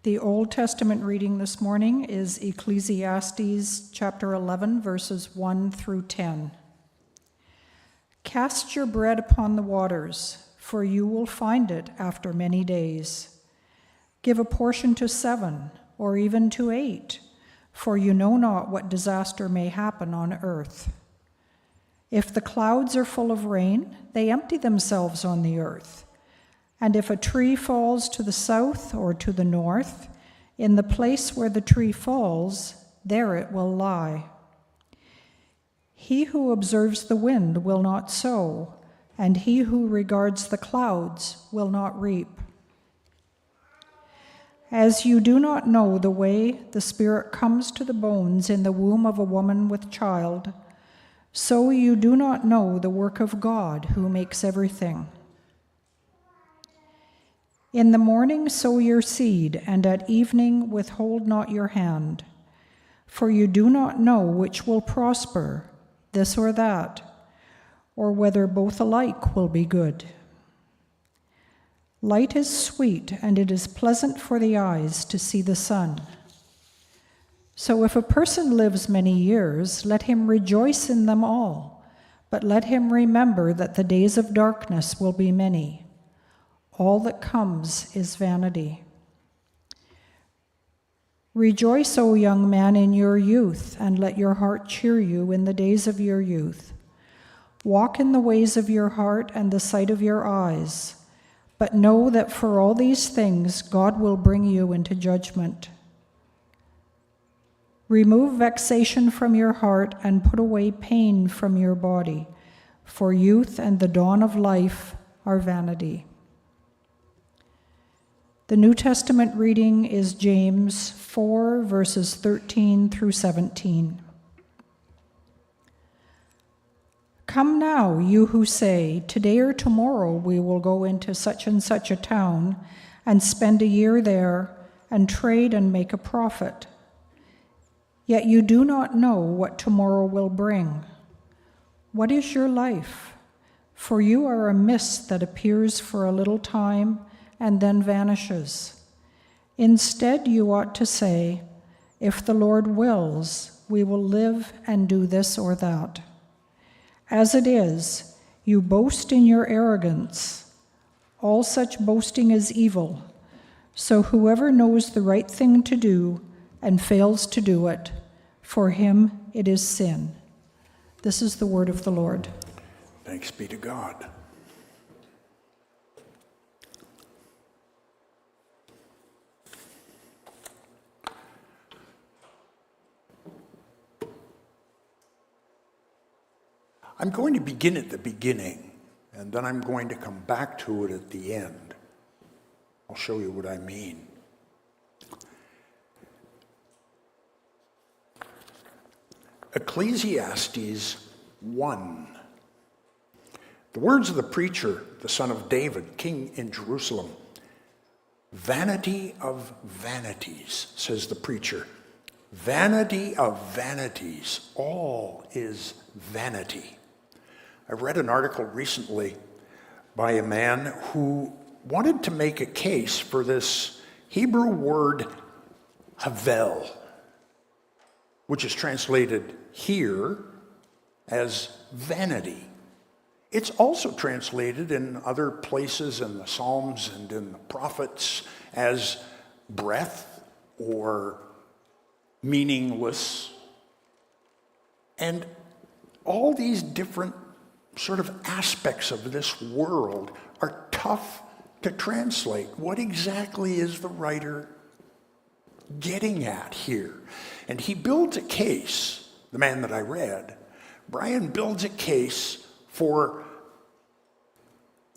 The Old Testament reading this morning is Ecclesiastes chapter 11, verses 1 through 10. Cast your bread upon the waters, for you will find it after many days. Give a portion to 7, or even to 8, for you know not what disaster may happen on earth. If the clouds are full of rain, they empty themselves on the earth. And if a tree falls to the south or to the north, in the place where the tree falls, there it will lie. He who observes the wind will not sow, and he who regards the clouds will not reap. As you do not know the way the Spirit comes to the bones in the womb of a woman with child, so you do not know the work of God who makes everything. In the morning sow your seed, and at evening withhold not your hand, for you do not know which will prosper, this or that, or whether both alike will be good. Light is sweet, and it is pleasant for the eyes to see the sun. So if a person lives many years, let him rejoice in them all, but let him remember that the days of darkness will be many. All that comes is vanity. Rejoice, O young man, in your youth, and let your heart cheer you in the days of your youth. Walk in the ways of your heart and the sight of your eyes, but know that for all these things God will bring you into judgment. Remove vexation from your heart and put away pain from your body, for youth and the dawn of life are vanity. The New Testament reading is James 4, verses 13 through 17. Come now, you who say, today or tomorrow we will go into such and such a town and spend a year there and trade and make a profit. Yet you do not know what tomorrow will bring. What is your life? For you are a mist that appears for a little time and then vanishes. Instead, you ought to say, if the Lord wills, we will live and do this or that. As it is, you boast in your arrogance. All such boasting is evil. So whoever knows the right thing to do and fails to do it, for him it is sin. This is the word of the Lord. Thanks be to God. I'm going to begin at the beginning, and then I'm going to come back to it at the end. I'll show you what I mean. Ecclesiastes 1. The words of the preacher, the son of David, king in Jerusalem. Vanity of vanities, says the preacher. Vanity of vanities, all is vanity. I read an article recently by a man who wanted to make a case for this Hebrew word havel, which is translated here as vanity. It's also translated in other places in the Psalms and in the prophets as breath or meaningless. And all these different sort of aspects of this world are tough to translate. What exactly is the writer getting at here? And he builds a case, the man that I read, Brian builds a case for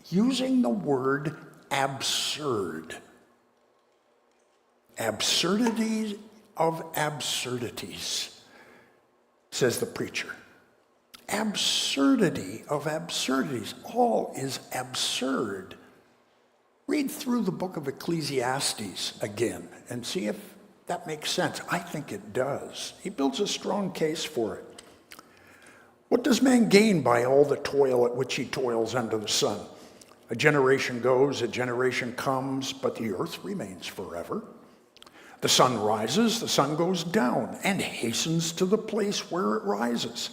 using the word absurd. Absurdity of absurdities, says the preacher. Absurdity of absurdities. All is absurd. Read through the book of Ecclesiastes again and see if that makes sense. I think it does. He builds a strong case for it. What does man gain by all the toil at which he toils under the sun? A generation goes, a generation comes, but the earth remains forever. The sun rises, the sun goes down, and hastens to the place where it rises.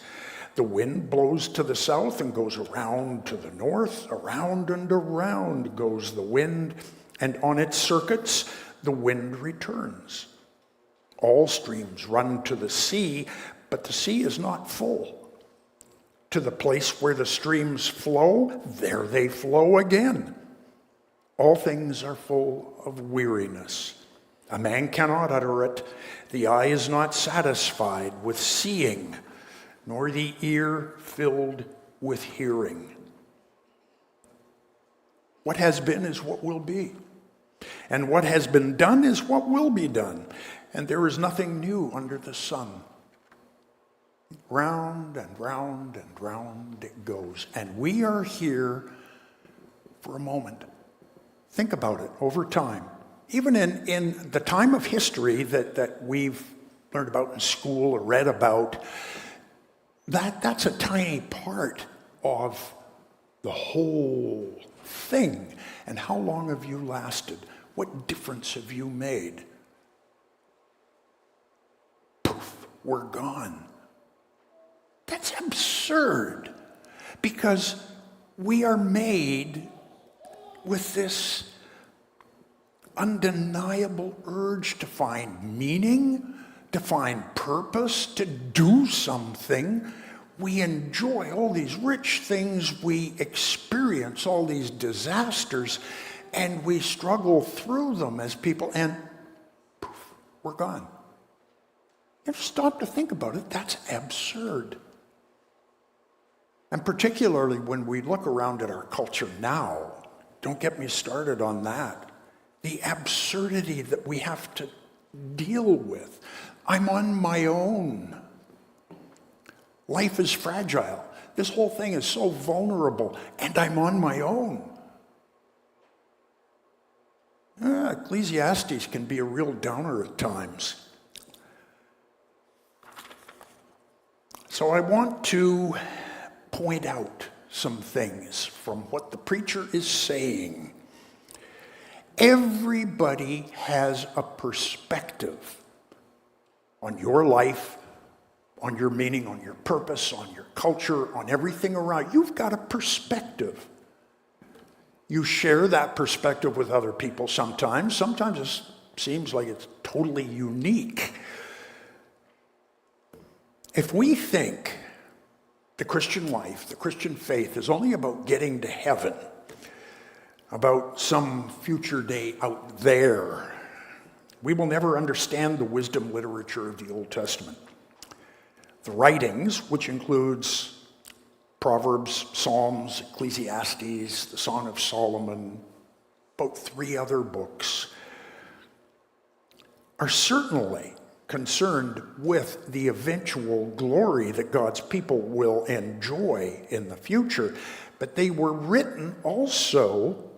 The wind blows to the south and goes around to the north. Around and around goes the wind, and on its circuits the wind returns. All streams run to the sea, but the sea is not full. To the place where the streams flow, there they flow again. All things are full of weariness. A man cannot utter it. The eye is not satisfied with seeing, nor the ear filled with hearing. What has been is what will be. And what has been done is what will be done. And there is nothing new under the sun. Round and round and round it goes. And we are here for a moment. Think about it over time. Even in the time of history that we've learned about in school or read about, that's a tiny part of the whole thing. And how long have you lasted? What difference have you made? Poof, we're gone. That's absurd, because we are made with this undeniable urge to find meaning, to find purpose, to do something. We enjoy all these rich things, we experience all these disasters, and we struggle through them as people, and poof, we're gone. You ever stop to think about it? That's absurd. And particularly when we look around at our culture now, don't get me started on that. The absurdity that we have to deal with. I'm on my own. Life is fragile. This whole thing is so vulnerable, and I'm on my own. Ecclesiastes can be a real downer at times. So I want to point out some things from what the preacher is saying. Everybody has a perspective on your life, on your meaning, on your purpose, on your culture, on everything around. You've got a perspective. You share that perspective with other people sometimes. Sometimes it seems like it's totally unique. If we think the Christian life, the Christian faith is only about getting to heaven, about some future day out there, we will never understand the wisdom literature of the Old Testament. The writings, which includes Proverbs, Psalms, Ecclesiastes, the Song of Solomon, about 3 other books, are certainly concerned with the eventual glory that God's people will enjoy in the future, but they were written also,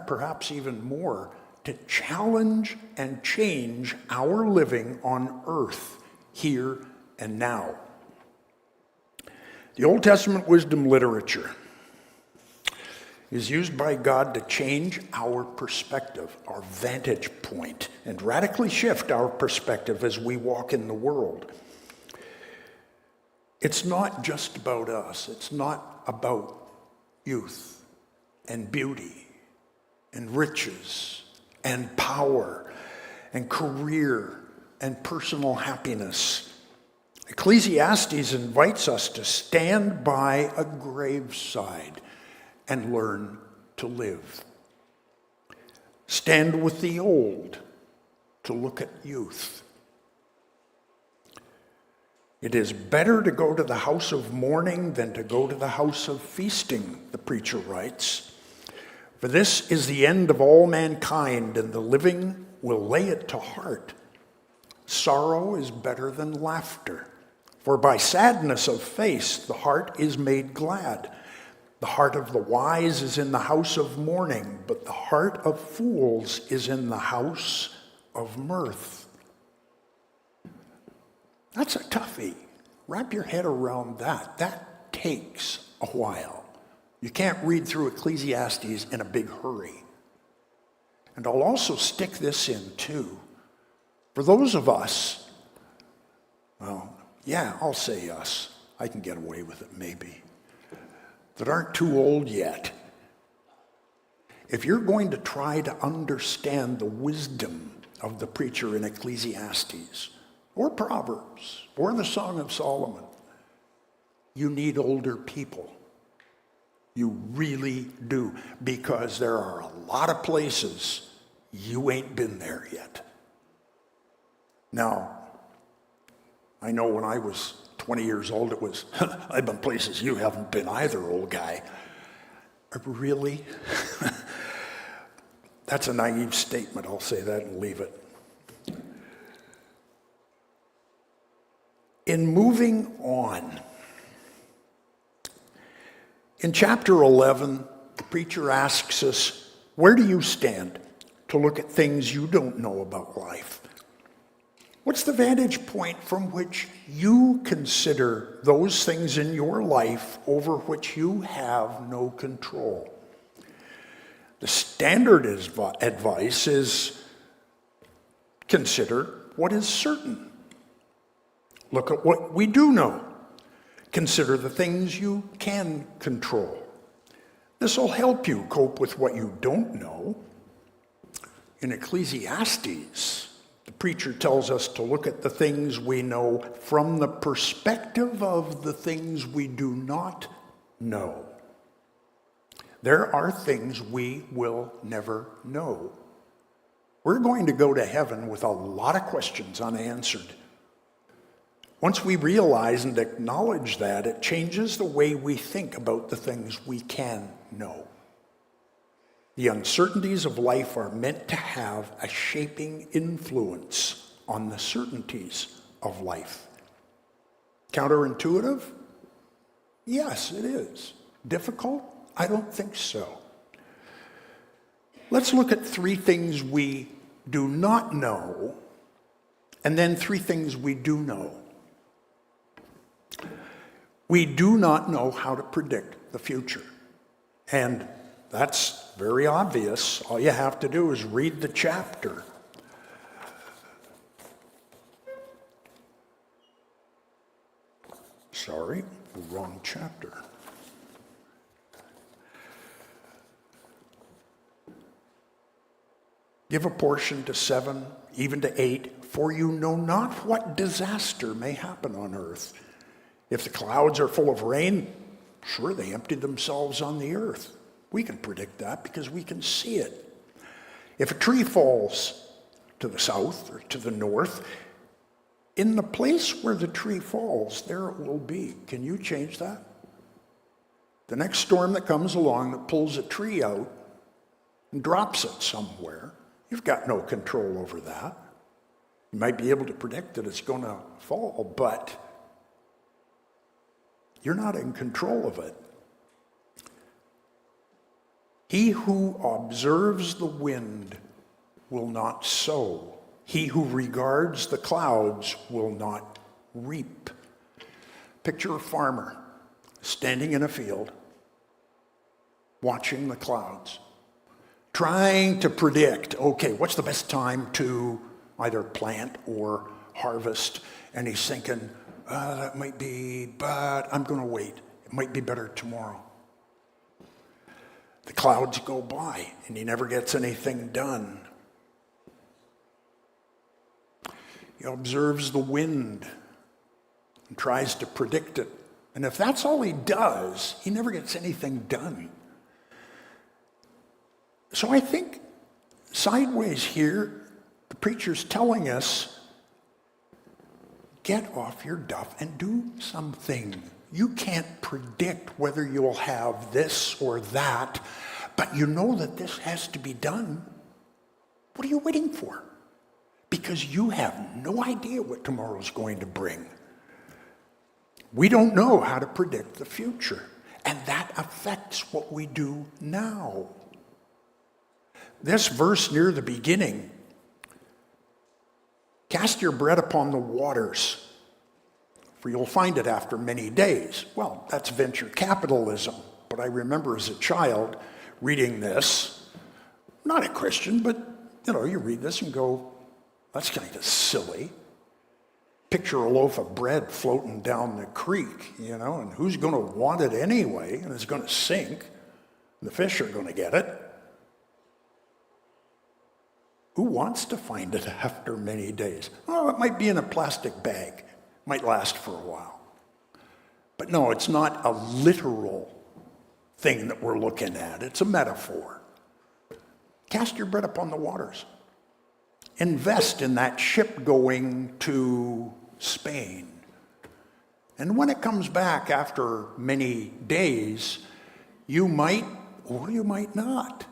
perhaps even more, to challenge and change our living on earth, here and now. The Old Testament wisdom literature is used by God to change our perspective, our vantage point, and radically shift our perspective as we walk in the world. It's not just about us. It's not about youth and beauty and riches and power and career and personal happiness. Ecclesiastes invites us to stand by a graveside and learn to live. Stand with the old to look at youth. It is better to go to the house of mourning than to go to the house of feasting, the preacher writes. For this is the end of all mankind, and the living will lay it to heart. Sorrow is better than laughter, for by sadness of face the heart is made glad. The heart of the wise is in the house of mourning, but the heart of fools is in the house of mirth. That's a toughie. Wrap your head around that. That takes a while. You can't read through Ecclesiastes in a big hurry. And I'll also stick this in too. For those of us, well, yeah, I'll say us. I can get away with it maybe. That aren't too old yet. If you're going to try to understand the wisdom of the preacher in Ecclesiastes, or Proverbs, or the Song of Solomon, you need older people. You really do, because there are a lot of places you ain't been there yet. Now, I know when I was 20 years old, it was, I've been places you haven't been either, old guy. Really? That's a naive statement. I'll say that and leave it. In moving on, in chapter 11, the preacher asks us, where do you stand to look at things you don't know about life? What's the vantage point from which you consider those things in your life over which you have no control? The standard advice is consider what is certain. Look at what we do know. Consider the things you can control. This will help you cope with what you don't know. In Ecclesiastes, the preacher tells us to look at the things we know from the perspective of the things we do not know. There are things we will never know. We're going to go to heaven with a lot of questions unanswered. Once we realize and acknowledge that, it changes the way we think about the things we can know. The uncertainties of life are meant to have a shaping influence on the certainties of life. Counterintuitive? Yes, it is. Difficult? I don't think so. Let's look at 3 things we do not know, and then 3 things we do know. We do not know how to predict the future. And that's very obvious. All you have to do is read the chapter. Sorry, wrong chapter. Give a portion to 7, even to 8, for you know not what disaster may happen on earth. If the clouds are full of rain, sure, they empty themselves on the earth. We can predict that because we can see it. If a tree falls to the south or to the north, in the place where the tree falls, there it will be. Can you change that? The next storm that comes along that pulls a tree out and drops it somewhere, you've got no control over that. You might be able to predict that it's going to fall, but you're not in control of it. He who observes the wind will not sow. He who regards the clouds will not reap. Picture a farmer standing in a field, watching the clouds, trying to predict, okay, what's the best time to either plant or harvest? And he's thinking, that might be, but I'm going to wait. It might be better tomorrow. The clouds go by, and he never gets anything done. He observes the wind and tries to predict it. And if that's all he does, he never gets anything done. So I think sideways here, the preacher's telling us, get off your duff and do something. You can't predict whether you'll have this or that, but you know that this has to be done. What are you waiting for? Because you have no idea what tomorrow's going to bring. We don't know how to predict the future, and that affects what we do now. This verse near the beginning, cast your bread upon the waters, for you'll find it after many days. Well, that's venture capitalism. But I remember as a child reading this, not a Christian, but you read this and go, That's kind of silly. Picture a loaf of bread floating down the creek, and who's going to want it anyway? And it's going to sink. The fish are going to get it. Who wants to find it after many days? Oh, it might be in a plastic bag. Might last for a while. But no, it's not a literal thing that we're looking at. It's a metaphor. Cast your bread upon the waters. Invest in that ship going to Spain. And when it comes back after many days, you might, or you might not,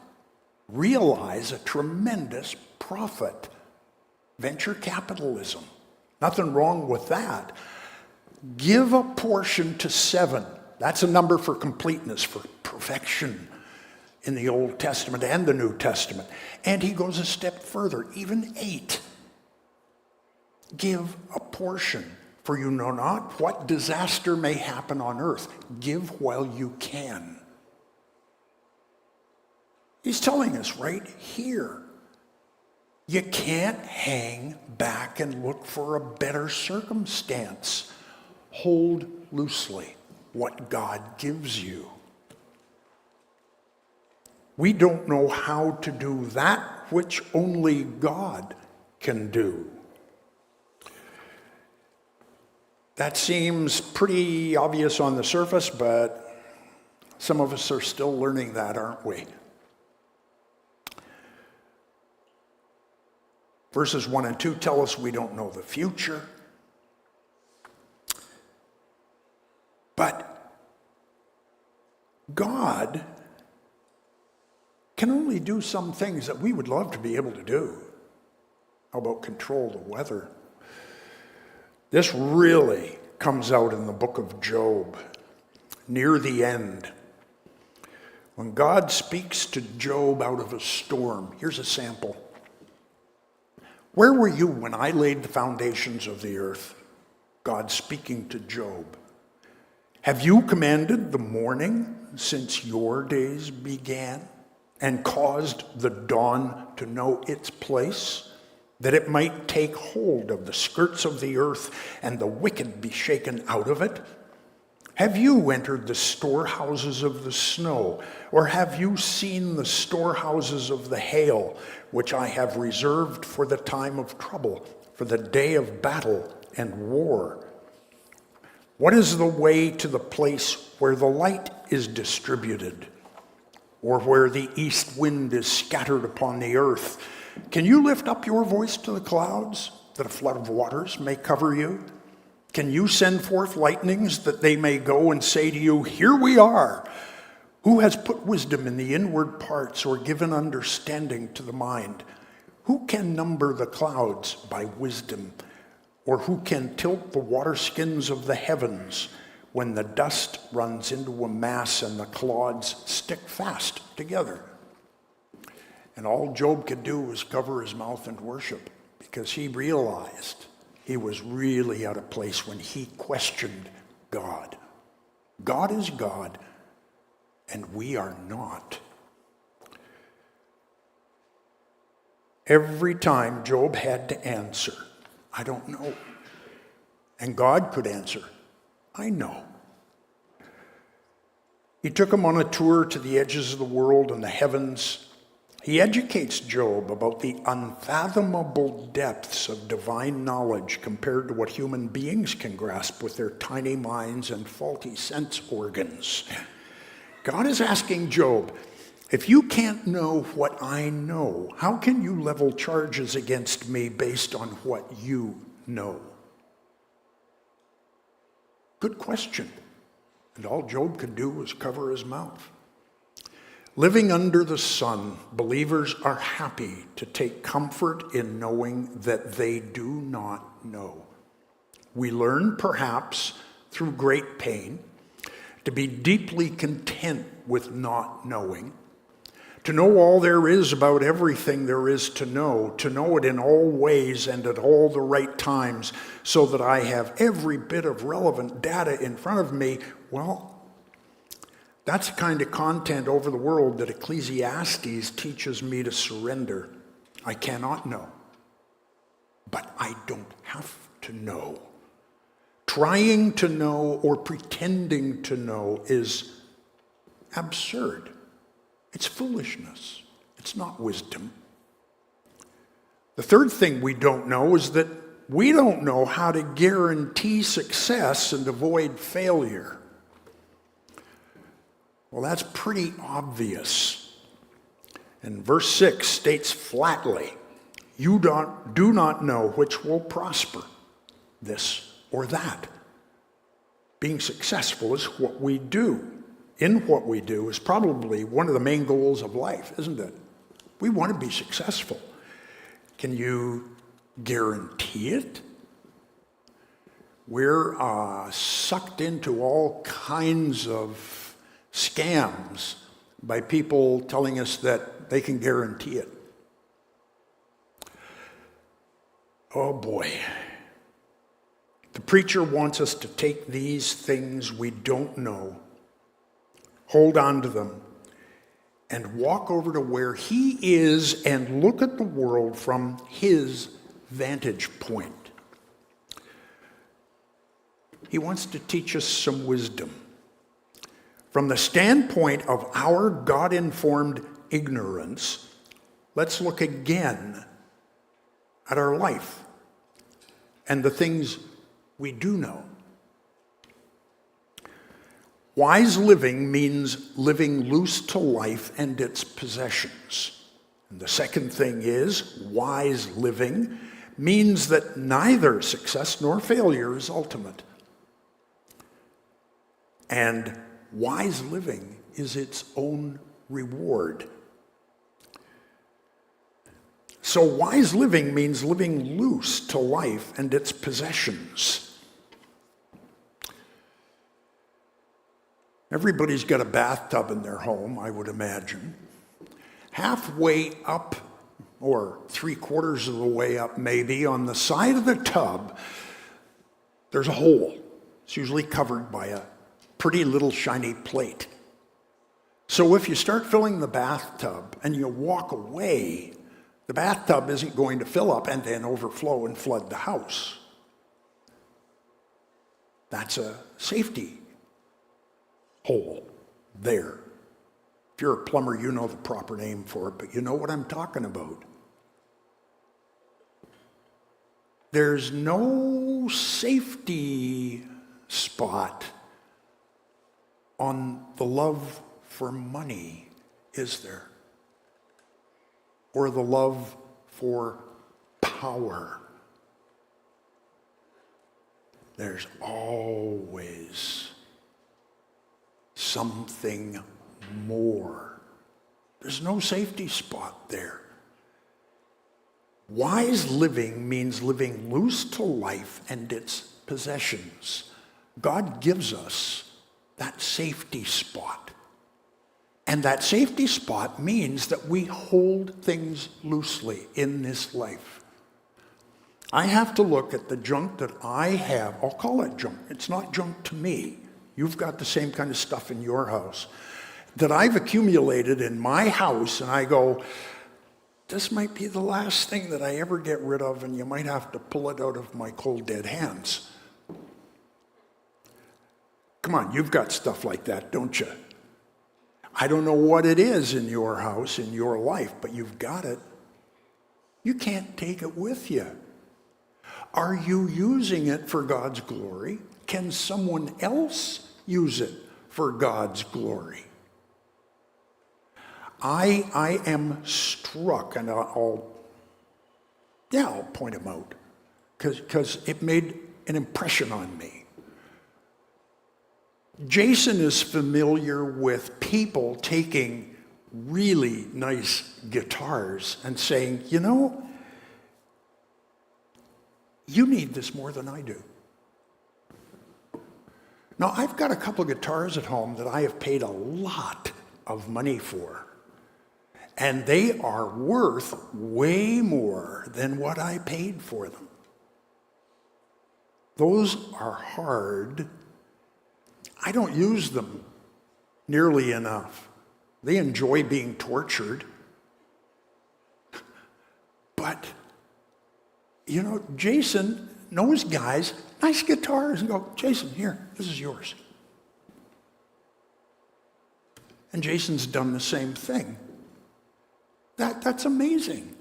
realize a tremendous profit. Venture capitalism. Nothing wrong with that. Give a portion to 7. That's a number for completeness, for perfection in the Old Testament and the New Testament. And he goes a step further, even 8. Give a portion, for you know not what disaster may happen on earth. Give while you can. He's telling us right here, you can't hang back and look for a better circumstance. Hold loosely what God gives you. We don't know how to do that which only God can do. That seems pretty obvious on the surface, but some of us are still learning that, aren't we? Verses 1 and 2 tell us we don't know the future. But God can only do some things that we would love to be able to do. How about control the weather? This really comes out in the book of Job, near the end. When God speaks to Job out of a storm, here's a sample. Where were you when I laid the foundations of the earth? God speaking to Job. Have you commanded the morning since your days began, and caused the dawn to know its place, that it might take hold of the skirts of the earth and the wicked be shaken out of it? Have you entered the storehouses of the snow, or have you seen the storehouses of the hail, which I have reserved for the time of trouble, for the day of battle and war? What is the way to the place where the light is distributed, or where the east wind is scattered upon the earth? Can you lift up your voice to the clouds, that a flood of waters may cover you? Can you send forth lightnings, that they may go and say to you, here we are? Who has put wisdom in the inward parts, or given understanding to the mind? Who can number the clouds by wisdom? Or who can tilt the waterskins of the heavens, when the dust runs into a mass and the clods stick fast together? And all Job could do was cover his mouth and worship, because he realized he was really out of place when he questioned God. God is God, and we are not. Every time Job had to answer, I don't know. And God could answer, I know. He took him on a tour to the edges of the world and the heavens. He educates Job about the unfathomable depths of divine knowledge compared to what human beings can grasp with their tiny minds and faulty sense organs. God is asking Job, if you can't know what I know, how can you level charges against me based on what you know? Good question. And all Job could do was cover his mouth. Living under the sun, believers are happy to take comfort in knowing that they do not know. We learn, perhaps through great pain, to be deeply content with not knowing, to know all there is about everything there is to know it in all ways and at all the right times, so that I have every bit of relevant data in front of me. Well, that's the kind of content over the world that Ecclesiastes teaches me to surrender. I cannot know. but I don't have to know. Trying to know or pretending to know is absurd. It's foolishness. It's not wisdom. The third thing we don't know is that we don't know how to guarantee success and avoid failure. Well, that's pretty obvious. And verse 6 states flatly, you do not know which will prosper, this or that. Being successful is what we do. In what we do is probably one of the main goals of life, isn't it? We want to be successful. Can you guarantee it? We're sucked into all kinds of scams by people telling us that they can guarantee it. Oh boy. The preacher wants us to take these things we don't know, hold on to them, and walk over to where he is and look at the world from his vantage point. He wants to teach us some wisdom. From the standpoint of our God-informed ignorance, let's look again at our life and the things we do know. Wise living means living loose to life and its possessions. And the second thing is, wise living means that neither success nor failure is ultimate. And wise living is its own reward. So wise living means living loose to life and its possessions. Everybody's got a bathtub in their home, I would imagine. Halfway up, or 3/4 of the way up maybe, on the side of the tub, there's a hole. It's usually covered by a pretty little shiny plate. So if you start filling the bathtub and you walk away, the bathtub isn't going to fill up and then overflow and flood the house. That's a safety hole there. If you're a plumber, you know the proper name for it, but you know what I'm talking about. There's no safety spot on the love for money, is there? Or the love for power. There's always something more. There's no safety spot there. Wise living means living loose to life and its possessions. God gives us that safety spot. And that safety spot means that we hold things loosely in this life. I have to look at the junk that I have. I'll call it junk. It's not junk to me. You've got the same kind of stuff in your house that I've accumulated in my house, and I go, this might be the last thing that I ever get rid of, and you might have to pull it out of my cold, dead hands. Come on, you've got stuff like that, don't you? I don't know what it is in your house, in your life, but you've got it. You can't take it with you. Are you using it for God's glory? Can someone else use it for God's glory? I am struck, and I'll point him out, because it made an impression on me. Jason is familiar with people taking really nice guitars and saying, you know, you need this more than I do. Now, I've got a couple of guitars at home that I have paid a lot of money for, and they are worth way more than what I paid for them. Those are hard. I don't use them nearly enough. They enjoy being tortured. But You know, Jason knows guys, nice guitars, and go, Jason, here, this is yours. And Jason's done the same thing. That's amazing.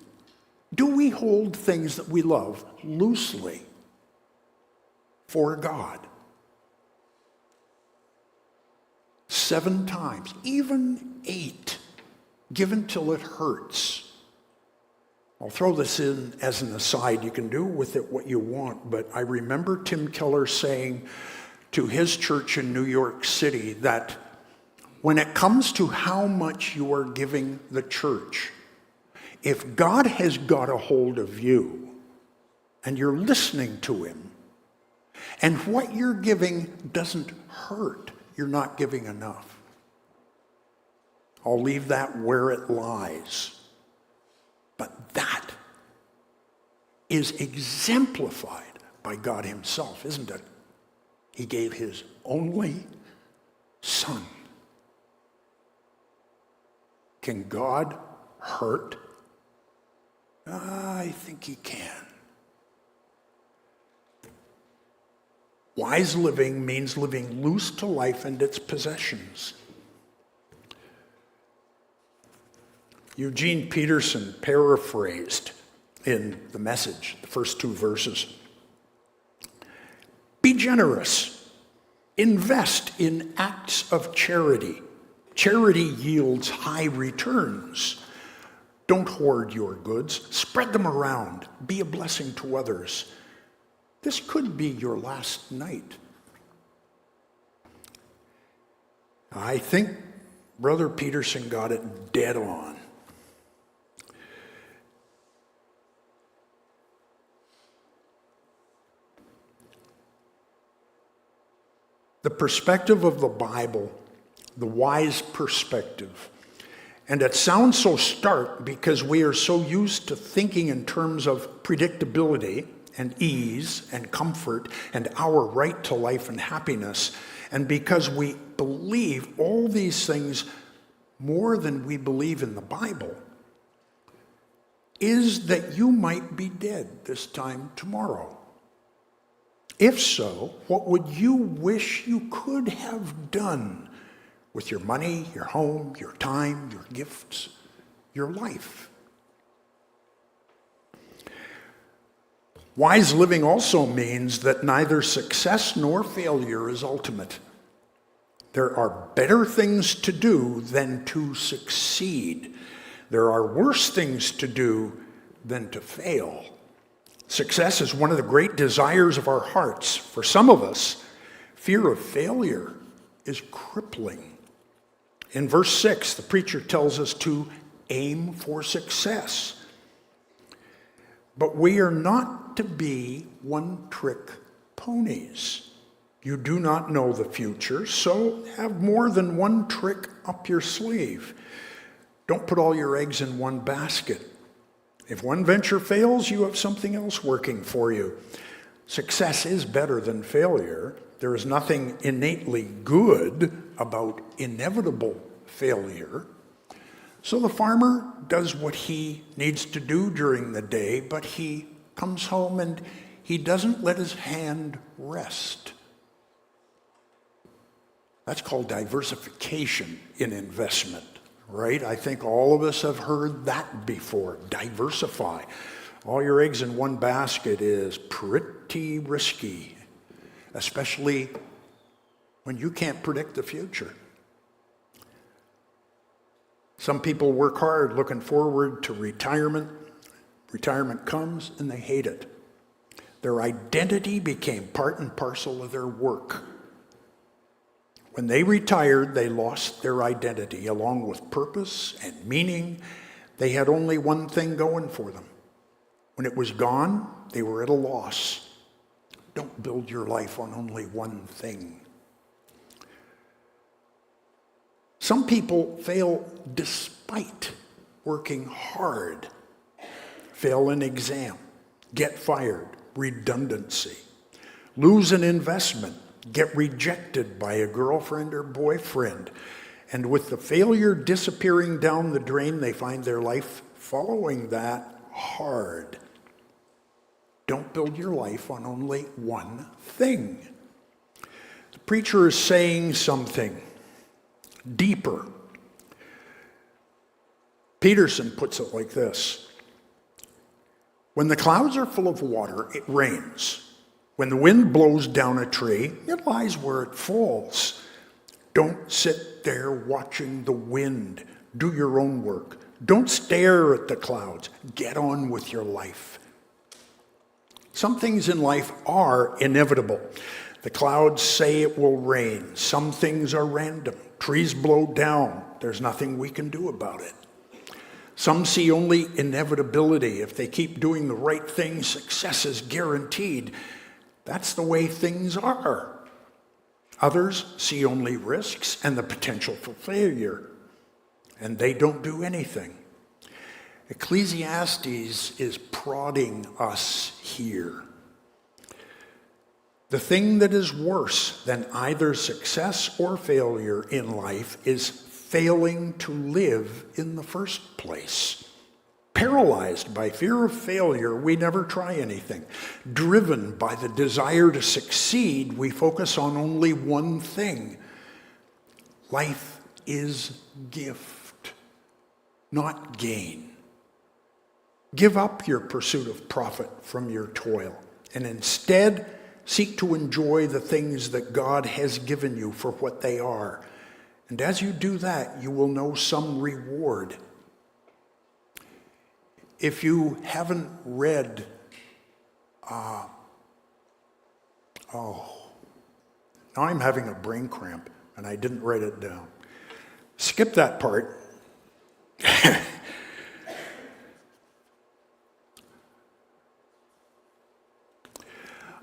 Do we hold things that we love loosely for God? 7 times, even 8, given till it hurts. I'll throw this in as an aside. You can do with it what you want, but I remember Tim Keller saying to his church in New York City that when it comes to how much you are giving the church, if God has got a hold of you and you're listening to him, and what you're giving doesn't hurt, you're not giving enough. I'll leave that where it lies. But that is exemplified by God himself, isn't it? He gave his only son. Can God hurt? I think he can. Wise living means living loose to life and its possessions. Eugene Peterson paraphrased in The Message, the first 2 verses. Be generous. Invest in acts of charity. Charity yields high returns. Don't hoard your goods. Spread them around. Be a blessing to others. This could be your last night. I think Brother Peterson got it dead on. The perspective of the Bible, the wise perspective, and it sounds so stark because we are so used to thinking in terms of predictability and ease and comfort and our right to life and happiness. And because we believe all these things more than we believe in the Bible, is that you might be dead this time tomorrow. If so, what would you wish you could have done with your money, your home, your time, your gifts, your life? Wise living also means that neither success nor failure is ultimate. There are better things to do than to succeed. There are worse things to do than to fail. Success is one of the great desires of our hearts. For some of us, fear of failure is crippling. In verse 6, the preacher tells us to aim for success. But we are not to be one-trick ponies. You do not know the future, so have more than one trick up your sleeve. Don't put all your eggs in one basket. If one venture fails, you have something else working for you. Success is better than failure. There is nothing innately good about inevitable failure. So the farmer does what he needs to do during the day, but he comes home and he doesn't let his hand rest. That's called diversification in investment. Right? I think all of us have heard that before. Diversify. All your eggs in one basket is pretty risky, especially when you can't predict the future. Some people work hard looking forward to retirement. Retirement comes and they hate it. Their identity became part and parcel of their work. When they retired, they lost their identity, along with purpose and meaning. They had only one thing going for them. When it was gone, they were at a loss. Don't build your life on only one thing. Some people fail despite working hard. Fail an exam, get fired, redundancy, lose an investment, get rejected by a girlfriend or boyfriend, and with the failure disappearing down the drain, they find their life following that hard. Don't build your life on only one thing. The preacher is saying something deeper. Peterson puts it like this: when the clouds are full of water, it rains. When the wind blows down a tree, it lies where it falls. Don't sit there watching the wind. Do your own work. Don't stare at the clouds. Get on with your life. Some things in life are inevitable. The clouds say it will rain. Some things are random. Trees blow down. There's nothing we can do about it. Some see only inevitability. If they keep doing the right thing, success is guaranteed. That's the way things are. Others see only risks and the potential for failure, and they don't do anything. Ecclesiastes is prodding us here. The thing that is worse than either success or failure in life is failing to live in the first place. Paralyzed by fear of failure, we never try anything. Driven by the desire to succeed, we focus on only one thing. Life is gift, not gain. Give up your pursuit of profit from your toil, and instead seek to enjoy the things that God has given you for what they are. And as you do that, you will know some reward. If you haven't read, now I'm having a brain cramp, and I didn't write it down. Skip that part.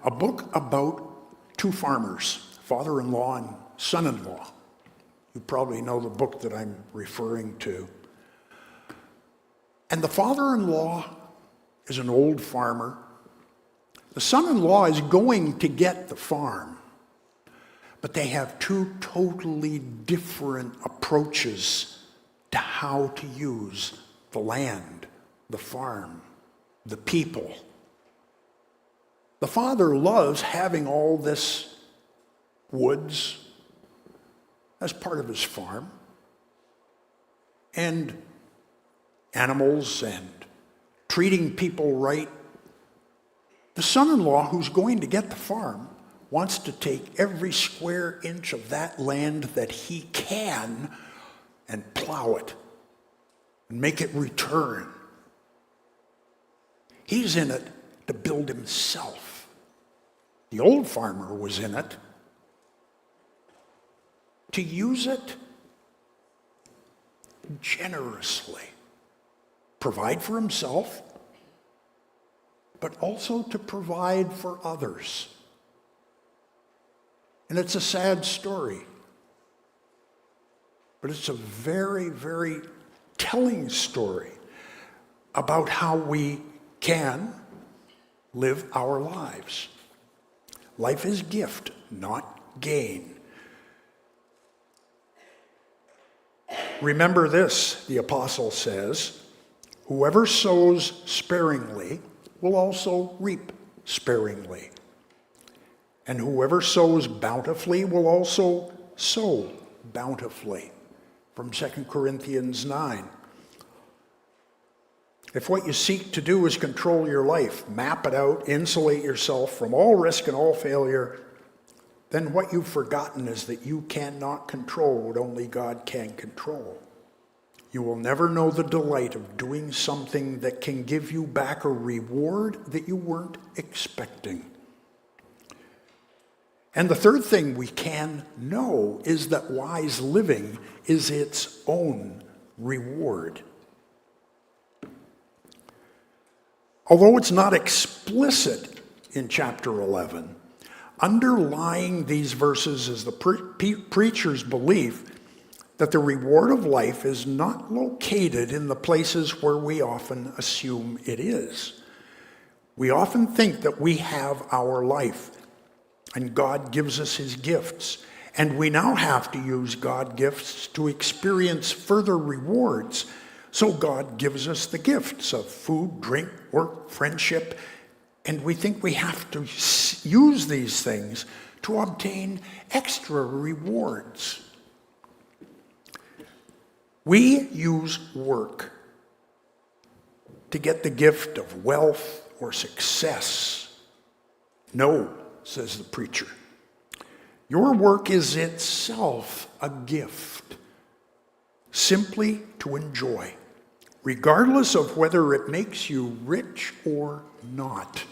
A book about two farmers, father-in-law and son-in-law. You probably know the book that I'm referring to. And the father-in-law is an old farmer. The son-in-law is going to get the farm. But they have two totally different approaches to how to use the land, the farm, the people. The father loves having all this woods as part of his farm, and animals and treating people right. The son-in-law, who's going to get the farm, wants to take every square inch of that land that he can and plow it and make it return. He's in it to build himself. The old farmer was in it to use it generously. Provide for himself, but also to provide for others. And it's a sad story, but it's a very, very telling story about how we can live our lives. Life is gift, not gain. Remember this, the apostle says, whoever sows sparingly will also reap sparingly. And whoever sows bountifully will also sow bountifully. From 2 Corinthians 9. If what you seek to do is control your life, map it out, insulate yourself from all risk and all failure, then what you've forgotten is that you cannot control what only God can control. You will never know the delight of doing something that can give you back a reward that you weren't expecting. And the third thing we can know is that wise living is its own reward. Although it's not explicit in chapter 11, underlying these verses is the preacher's belief that the reward of life is not located in the places where we often assume it is. We often think that we have our life, and God gives us his gifts, and we now have to use God's gifts to experience further rewards. So God gives us the gifts of food, drink, work, friendship, And we think we have to use these things to obtain extra rewards. We use work to get the gift of wealth or success. No, says the preacher. Your work is itself a gift, simply to enjoy, regardless of whether it makes you rich or not.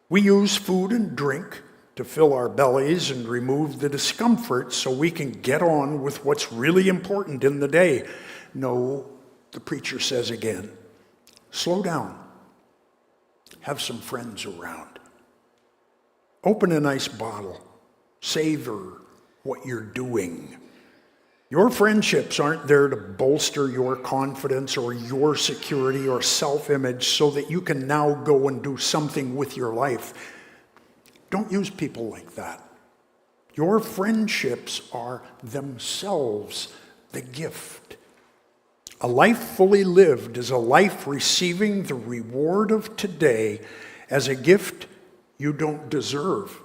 We use food and drink to fill our bellies and remove the discomfort so we can get on with what's really important in the day. No, the preacher says again, slow down. Have some friends around. Open a nice bottle. Savor what you're doing. Your friendships aren't there to bolster your confidence or your security or self-image so that you can now go and do something with your life. Don't use people like that. Your friendships are themselves the gift. A life fully lived is a life receiving the reward of today as a gift you don't deserve,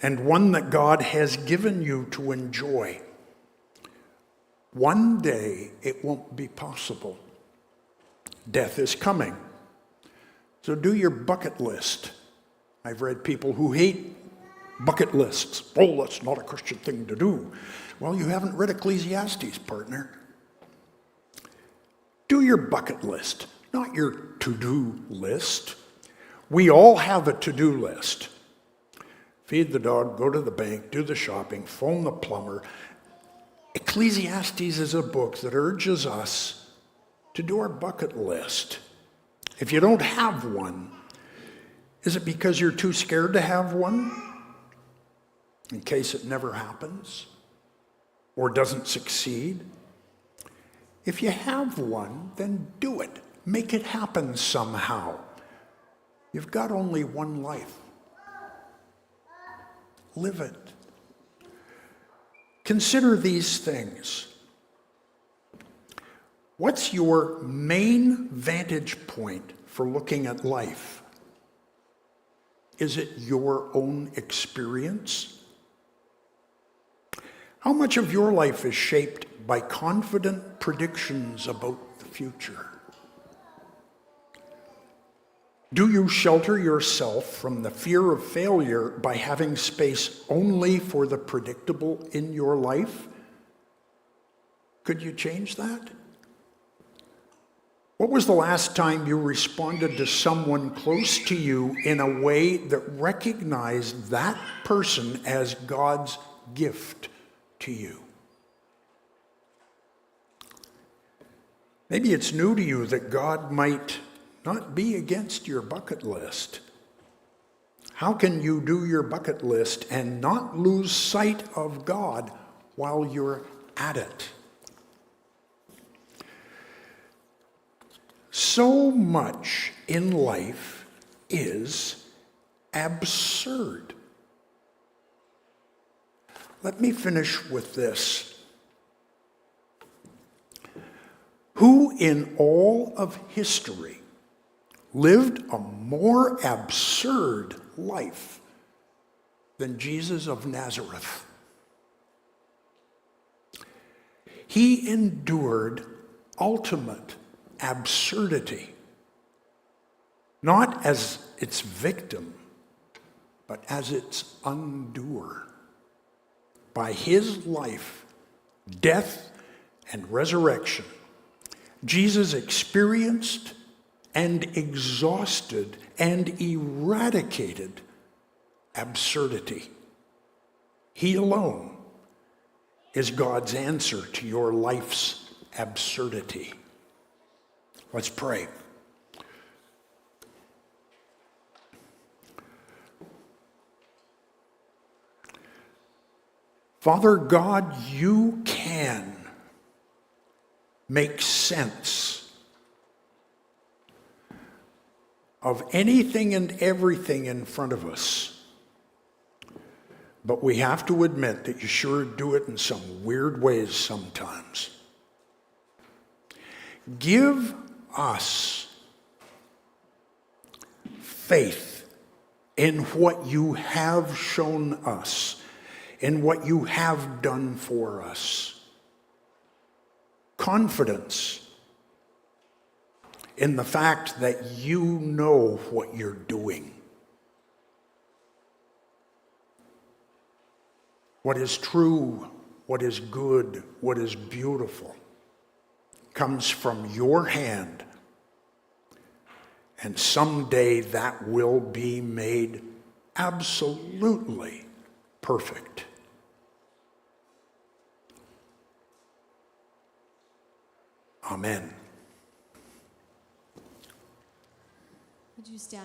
and one that God has given you to enjoy. One day it won't be possible. Death is coming. So do your bucket list. I've read people who hate bucket lists. Oh, that's not a Christian thing to do. Well, you haven't read Ecclesiastes, partner. Do your bucket list, not your to-do list. We all have a to-do list. Feed the dog, go to the bank, do the shopping, phone the plumber. Ecclesiastes is a book that urges us to do our bucket list. If you don't have one, is it because you're too scared to have one? In case it never happens or doesn't succeed? If you have one, then do it. Make it happen somehow. You've got only one life. Live it. Consider these things. What's your main vantage point for looking at life? Is it your own experience? How much of your life is shaped by confident predictions about the future? Do you shelter yourself from the fear of failure by having space only for the predictable in your life? Could you change that? What was the last time you responded to someone close to you in a way that recognized that person as God's gift to you? Maybe it's new to you that God might not be against your bucket list. How can you do your bucket list and not lose sight of God while you're at it? So much in life is absurd. Let me finish with this. Who in all of history lived a more absurd life than Jesus of Nazareth? He endured ultimate absurdity, not as its victim, but as its undoer. By his life, death, and resurrection, Jesus experienced and exhausted and eradicated absurdity. He alone is God's answer to your life's absurdity. Let's pray. Father God, you can make sense of anything and everything in front of us. But we have to admit that you sure do it in some weird ways sometimes. Give us faith in what you have shown us, in what you have done for us. Confidence in the fact that you know what you're doing. What is true, what is good, what is beautiful comes from your hand, and someday that will be made absolutely perfect. Amen. Would you stand?